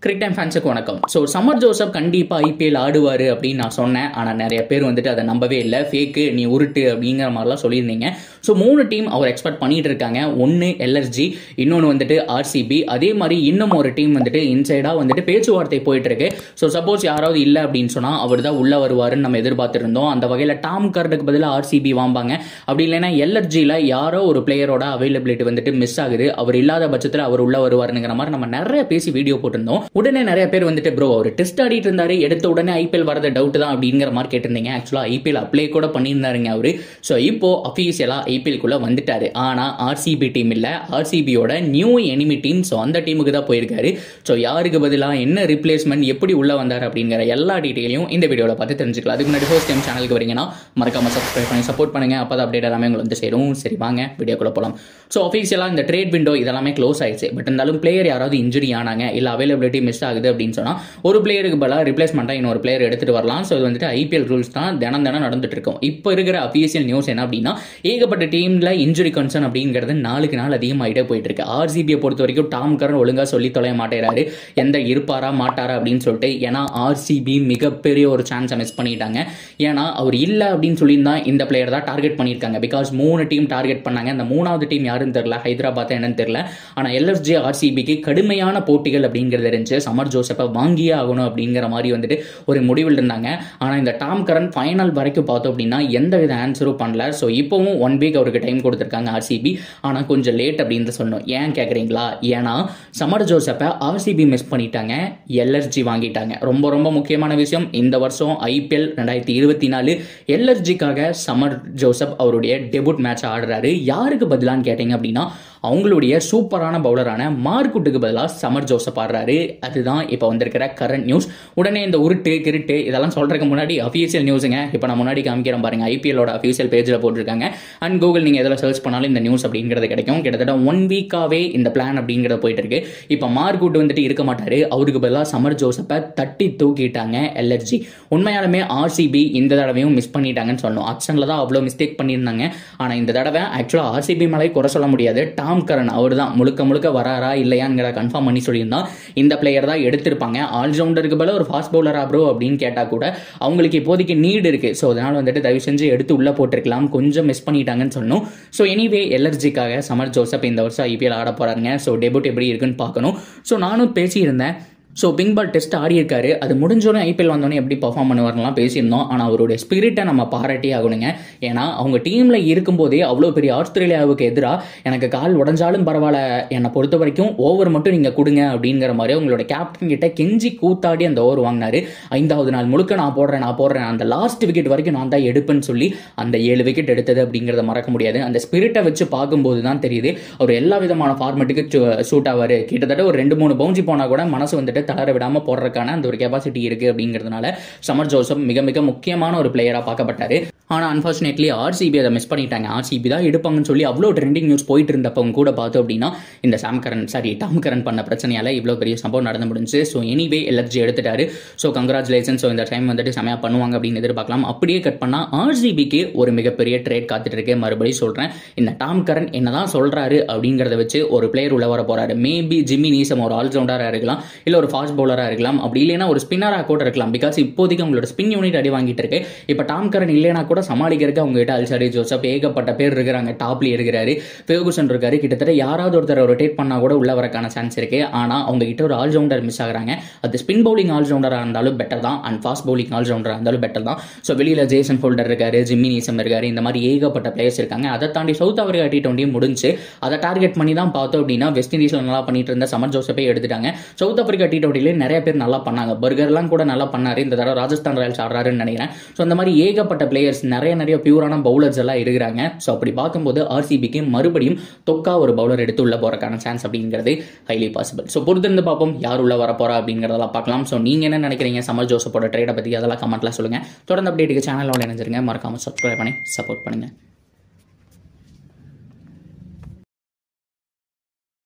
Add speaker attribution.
Speaker 1: கிரிக் time ஃபேன்ஸுக்கு வணக்கம். So summer Joseph கண்டிப்பாக ஐபிஎல் ஆடுவார் அப்படின்னு நான் சொன்னேன். ஆனால் நிறைய பேர் வந்துட்டு அதை நம்பவே இல்லை. ஃபேக்கு, நீ உருட்டு அப்படிங்கிற மாதிரிலாம் சொல்லியிருந்தீங்க. ஸோ 3 டீம் அவர் எக்ஸ்பெக்ட் பண்ணிட்டு இருக்காங்க. ஒன்று எல்எஸ்ஜி, இன்னொன்று வந்துட்டு ஆர்சிபி, அதே மாதிரி இன்னும் ஒரு டீம் வந்துட்டு இன்சைடாக வந்துட்டு பேச்சுவார்த்தை போயிட்டு இருக்கு. ஸோ சப்போஸ் யாராவது இல்லை அப்படின்னு சொன்னால் அவர் தான் உள்ளே வருவாருன்னு நம்ம எதிர்பார்த்துருந்தோம். அந்த வகையில் டாம் கர்னுக்கு பதிலாக ஆர்சிபி வாம்பாங்க. அப்படி இல்லைன்னா எல்எஸ்ஜியில் யாரோ ஒரு பிளேயரோட அவைலபிலிட்டி வந்துட்டு மிஸ் ஆகுது, அவர் இல்லாத பட்சத்தில் அவர் உள்ளே வருவாருங்கிற மாதிரி நம்ம நிறைய பேசி வீடியோ போட்டிருந்தோம். உடனே நிறைய பேர் வந்துட்டு ப்ரோ அவர் டெஸ்ட் ஆடிட்டு இருந்தாரு, எடுத்த உடனே ஐபிஎல் வரது டவுட் தான் அப்படிங்கிற மாதிரி கேட்டிருந்தீங்க. ஆக்சுவலா ஐபிஎல் அப்ளை கூட பண்ணியிருந்தாருங்க அவரு. ஸோ இப்போ அஃபீஷியலா ஐபிஎல்குள்ள வந்துட்டாரு. ஆனா ஆர்சிபி டீம் இல்ல, ஆர்சிபியோட நியூ எனிமி டீம். ஸோ அந்த டீமுக்கு தான் போயிருக்காரு. ஸோ யாருக்கு பதிலாக என்ன ரிப்ளேஸ்மெண்ட், எப்படி உள்ள வந்தார் அப்படிங்கிற எல்லா டீட்டெயிலையும் இந்த வீடியோல பார்த்து தெரிஞ்சுக்கலாம். அதுக்கு முன்னாடி ஃபர்ஸ்ட் டைம் சேனலுக்கு வரீங்கன்னா மறக்காம சப்ஸ்கிரைப் பண்ணி சப்போர்ட் பண்ணுங்க. அப்போ அப்டேட் எல்லாமே உங்களுக்கு வந்து சேரும். சரி வாங்க வீடியோக்குள்ள போகலாம். ஸோ அஃபீஷியலா இந்த ட்ரேட் விண்டோ இதெல்லாமே க்ளோஸ் ஆயிடுச்சு. பட் இருந்தாலும் பிளேயர் யாராவது இன்ஜுரி ஆனாங்க இல்ல அவைலபிலிட்டி மிஸ் ஆகுது அப்படின்னு சொன்னா ஒரு பிளேயருக்கு பதிலாக ரிப்ளேஸ்மெண்டா இன்னொரு பிளேயர் எடுத்துட்டு வரலாம். ஸோ இது வந்துட்டு ஐபிஎல் ரூல்ஸ் தான், தினம் நடந்துட்டு இருக்கும். இப்போ இருக்கிற அஃபீஷியல் நியூஸ் என்ன அப்படின்னா, ஏகப்பட்ட டீம்ல இன்ஜுரி கன்சர்ன் அப்படிங்கிறது நாளுக்கு நாள் அதிகமாகிட்டே போயிட்டு இருக்கு. ஆர்சிபியை பொறுத்த வரைக்கும் டாம் கர்ன் ஒழுங்கா சொல்லி தொலைய மாட்டேறாரு, எந்த இருப்பாரா மாட்டாரா அப்படின்னு சொல்லிட்டு. ஏன்னா ஆர்சிபி மிகப்பெரிய ஒரு சான்ஸை மிஸ் பண்ணிட்டாங்க. ஏன்னா அவர் இல்லை அப்படின்னு சொல்லியிருந்தா இந்த பிளேயர் தான் டார்கெட் பண்ணியிருக்காங்க. பிகாஸ் 3 டீம் டார்கெட் பண்ணாங்க. அந்த 3வது டீம் யாருன்னு தெரியல, ஹைதராபாத் என்னன்னு தெரியல. ஆனால் எல்எஸ்ஜி ஆர்சிபிக்கு கடுமையான போட்டிகள் அப்படிங்கிறது இருந்துச்சு. சம்மர் ஜோசப்பை வாங்கியே ஆகணும் அப்படிங்கிற மாதிரி வந்துட்டு ஒரு முடிவில் இருந்தாங்க. ஆனால் இந்த டாம் கரன் ஃபைனல் வரைக்கும் பார்த்தோம் அப்படின்னா எந்த வித ஆன்சரும் பண்ணல. ஸோ இப்போவும் 1 வீக் அவருக்கு டைம் கொடுத்துருக்காங்க ஆர்சிபி. ஆனால் கொஞ்சம் லேட் அப்படின்னு சொல்லணும். ஏன் கேட்குறீங்களா? ஏன்னா சம்மர் ஜோசப்பை ஆர்சிபி மிஸ் பண்ணிட்டாங்க, எல்எஸ்ஜி வாங்கிட்டாங்க. ரொம்ப ரொம்ப முக்கியமான விஷயம், இந்த வருஷம் ஐபிஎல் 2024 எல்எஸ்ஜிக்காக சம்மர் ஜோசப் அவருடைய டெபியூட் மேட்ச் ஆடுறாரு. யாருக்கு பதிலான்னு கேட்டீங்க அப்படின்னா அவங்களுடைய சூப்பரான பவுலரான மார்க்குட்டுக்கு பதிலாக சம்மர் ஜோசப் ஆடுறாரு. அதுதான் இப்போ வந்திருக்கிற கரண்ட் நியூஸ். உடனே இந்த உருட்டு கிருட்டு இதெல்லாம் சொல்றதுக்கு முன்னாடி அஃபீஷியல் நியூஸுங்க இப்போ நான் முன்னாடி காமிக்கிறேன் பாருங்க. ஐபிஎல்லோட அஃபீஷியல் பேஜில் போட்டிருக்காங்க. அண்ட் கூகுள் நீங்கள் எதில் சர்ச் பண்ணாலும் இந்த நியூஸ் அப்படிங்கிறது கிடைக்கும். கிட்டத்தட்ட 1 வீக்காவே இந்த பிளான் அப்படிங்கிறது போயிட்டு இருக்கு. இப்போ மார்க்குட் வந்துட்டு இருக்க மாட்டாரு, அவருக்கு பதிலாக சம்மர் ஜோசப்பை தட்டி தூக்கிட்டாங்க எல்எஸ்ஜி. உண்மையாலுமே ஆர்சிபி இந்த தடவையும் மிஸ் பண்ணிட்டாங்கன்னு சொல்லணும். ஆக்ஷனில் தான் அவ்வளோ மிஸ்டேக் பண்ணியிருந்தாங்க. ஆனால் இந்த தடவை ஆக்சுவலாக ஆர்சிபி மேலே குறை சொல்ல முடியாது. டாம் கரன் அவர் தான் முழுக்க வராரா இல்லையாங்கிற கன்ஃபார்ம் பண்ணி சொல்லியிருந்தா இந்த பிளேயர் தான் எடுத்திருப்பாங்க. ஆல்ரவுண்டருக்கு பதில் ஒரு ஃபாஸ்ட் பவுலரா ப்ரோ அப்படின்னு கேட்டா கூட அவங்களுக்கு இப்போதைக்கு நீட் இருக்கு. ஸோ அதனால வந்துட்டு தயவு செஞ்சு எடுத்து உள்ள போட்டிருக்கலாம், கொஞ்சம் மிஸ் பண்ணிட்டாங்கன்னு சொன்னோம். ஸோ எனிவே எல்எஸ்ஜிக்காக சம்மர் ஜோசப் இந்த வருஷம் ஐபிஎல் ஆட போறாங்க. ஸோ டெபியூட் எப்படி இருக்குன்னு பார்க்கணும். ஸோ நானும் பேசியிருந்தேன். ஸோ பிங்க் பால் டெஸ்ட் ஆடி இருக்காரு, அது முடிஞ்சோடனே ஐபிஎல் வந்தோடனே எப்படி பர்ஃபார்ம் பண்ணுவார்லாம் பேசியிருந்தோம். ஆனால் அவருடைய ஸ்பிரிட்டை நம்ம பாராட்டி ஆகணுங்க. ஏன்னா அவங்க டீமில் இருக்கும்போதே அவ்வளோ பெரிய ஆஸ்திரேலியாவுக்கு எதிராக எனக்கு கால் உடஞ்சாலும் பரவாயில்ல, என்னை பொறுத்த வரைக்கும் ஓவர் மட்டும் நீங்கள் கொடுங்க அப்படிங்கிற மாதிரி அவங்களோட கேப்டன் கிட்ட கெஞ்சி கூத்தாடி அந்த ஓவர் வாங்கினாரு. 5வது நாள் முழுக்க நான் போடுறேன், அந்த லாஸ்ட் விக்கெட் வரைக்கும் நான் தான் எடுப்பேன்னு சொல்லி அந்த 7 விக்கெட் எடுத்தது அப்படிங்கிறத மறக்க முடியாது. அந்த ஸ்பிரிட்டை வச்சு பார்க்கும்போது தான் தெரியுது அவர் எல்லா விதமான ஃபார்மேட்டுக்கு சூட் ஆவார். கிட்டத்தட்ட ஒரு 2-3 பவுன்சி போனால் கூட மனசு வந்துட்டு தளர விடாம போடுறதுக்கான அந்த ஒரு கெபாசிட்டி இருக்கு அப்படிங்கிறதுனால சம்மர் ஜோசப் மிக மிக முக்கியமான ஒரு பிளேயரா பார்க்கப்பட்டாரு. ஆனால் அன்ஃபார்ச்சுனேட்லி ஆர்சிபி அதை மிஸ் பண்ணிட்டாங்க. ஆர்சிபி தான் எடுப்பாங்கன்னு சொல்லி அவ்வளோ ட்ரெண்டிங் நியூஸ் போயிட்டு இருந்தப்பவும் கூட பார்த்தோம் அப்படின்னா இந்த டாம் கரன் பண்ண பிரச்சனையால இவ்வளோ பெரிய சம்பவம் நடந்து முடிஞ்சு. ஸோ எனிவே எல்எஸ்ஜி எடுத்துட்டாரு. So congratulation. ஸோ இந்த டைம் வந்துட்டு செமையா பண்ணுவாங்க அப்படின்னு எதிர்பார்க்கலாம். அப்படியே கட் பண்ணா ஆர்சிபிக்கு ஒரு மிகப்பெரிய ட்ரேட் காத்துட்டு இருக்கு. மறுபடியும் சொல்றேன், இந்த டாம் கரன் என்னதான் சொல்றாரு அப்படிங்கிறத வச்சு ஒரு பிளேயர் உள்ள வர போறாரு. மேபி ஜிம்மி நீசம் ஒரு ஆல்ரவுண்டரா இருக்கலாம், இல்ல ஒரு ஃபாஸ்ட் பவுலரா இருக்கலாம், அப்படி இல்லைன்னா ஒரு ஸ்பின்னரா கூட இருக்கலாம். பிகாஸ் இப்போதைக்கு அவங்களோட ஸ்பின் யூனிட் அடி வாங்கிட்டு இருக்கு. இப்போ டாம் கரன் இல்லைனா கூட சமாளிக்கிறதுக்கு அவங்க கிட்ட அல்சாரி ஜோசப் ஏகப்பட்ட பேர் இருக்கிறாங்க. டாப்லி இருக்கிறாரு, ஃபெர்குசன் இருக்காரு. கிட்டத்தட்ட யாராவது ஒருத்தர் ரொட்டேட் பண்ணா கூட உள்ள வரக்கான சான்ஸ் இருக்கு. ஆனா அவங்க கிட்ட ஒரு ஆல்ரவுண்டர் மிஸ் ஆகுறாங்க. அது ஸ்பின் பவுலிங் ஆல்ரவுண்டரா இருந்தாலும் பெட்டர் தான், அண்ட் ஃபாஸ்ட் பவுலிங் ஆல்ரவுண்டரா இருந்தாலும் பெட்டர் தான். ஸோ வெளியில ஜேசன் ஹோல்டர் இருக்காரு, ஜிம்மி நீசம் இருக்காரு, இந்த மாதிரி ஏகப்பட்ட பிளேயர்ஸ் இருக்காங்க. அதை தாண்டி சவுத் ஆப்பிரிக்கா T20 முடிஞ்சு அதை டார்கெட் பண்ணி தான் பார்த்தோம் அப்படின்னா வெஸ்ட் இண்டீஸ்ல நல்லா பண்ணிட்டு இருந்த சம்மர் ஜோசப்பை எடுத்துட்டாங்க. சவுத் ஆப்பிரிக்கா T20 நிறைய பேர் நல்லா பண்ணாங்க. பர்கர்லாம் கூட நல்லா பண்ணாரு. இந்த தடவை ராஜஸ்தான் ராயல்ஸ் ஆடுறாருன்னு நினைக்கிறேன். ஸோ அந்த மாதிரி ஏகப்பட்ட பிளேயர்ஸ் நிறைய பியூரான பவுலர்ஸ் எல்லாம் இருக்கிறாங்க. ஸோ அப்படி பார்க்கும்போது ஆர்சிபிக்கு மறுபடியும் தொக்கா ஒரு பவுலர் எடுத்து உள்ள போறதுக்கான சான்ஸ் அப்படிங்கிறது ஹைலி பாசிபிள். ஸோ பொறுத்திருந்து பார்ப்போம் யார் உள்ள வர போறா அப்படிங்கிறதெல்லாம் பார்க்கலாம். ஸோ நீங்க என்ன நினைக்கிறீங்க சம்மர் ஜோசப்போட ட்ரேடை பத்தி? அதெல்லாம் கமெண்ட்ல சொல்லுங்க. தொடர்ந்து அப்டேட்டுக்கு சேனலோட இணைஞ்சிருங்க. மறக்காம சப்ஸ்கிரைப் பண்ணி சப்போர்ட் பண்ணுங்க.